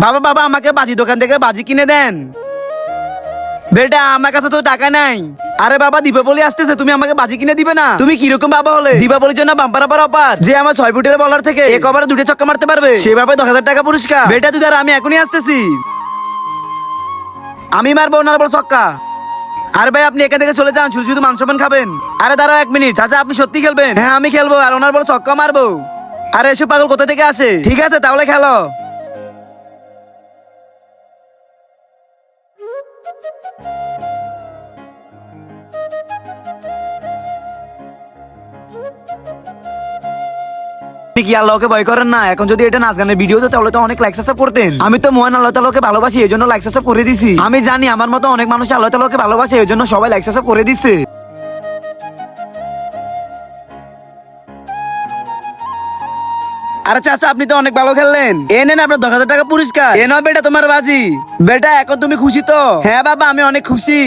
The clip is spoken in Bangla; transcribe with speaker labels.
Speaker 1: বাবা বাবা আমাকে বাজি দোকান থেকে বাজি কিনে দেন। বেটা আমার কাছে তো টাকা নাই। আরে বাবা দীপাবলি আসতেছে, তুমি আমাকে বাজি কিনে দিবে না? তুমি কিরকম বাবা হলে দীপাবলির জন্য বাম্পার অফার যে আমার 6 ফুটের বলার থেকে এক ওভারে 2টা ছক্কা মারতে পারবে সেভাবে 10,000 টাকা পুরস্কার। বেটা তুই দাঁড়া, আমি এখনই আসতেছি। আমি মারবো ওনার বল ছক্কা। আরে ভাই আপনি এখান থেকে চলে যান, শুধু শুধু মাংস পান খাবেন। আরে দাঁড়াও 1 মিনিট, চাচা আপনি সত্যি খেলবেন? হ্যাঁ আমি খেলবো, আর ওনার বল ছক্কা মারবো। আরে এসব পাগল কোথা থেকে আসে? ঠিক আছে তাহলে খেলো। আপনি কি আল্লাহকে ভয় করেন না? এখন যদি এটা নাচ গানের ভিডিও তো তাহলে তো অনেক লাইক সাবস্ক্রাইব করতেন। আমি তো মহান আল্লাহ তাআলাকে ভালোবাসি, এই জন্য লাইক সাবস্ক্রাইব করে দিছি। আমি জানি আমার মতো অনেক মানুষ আল্লাহ তাআলাকে ভালোবাসে, এই জন্য সবাই লাইক সাবস্ক্রাইব করে দিচ্ছে। আরে চাচা আপনি তো অনেক ভালো খেললেন, এ নেন আপনার 10,000 টাকা পুরস্কার। এ নাও বেটা তোমার বাজি। বেটা এখন তুমি খুশি তো? হ্যাঁ বাবা আমি অনেক খুশি।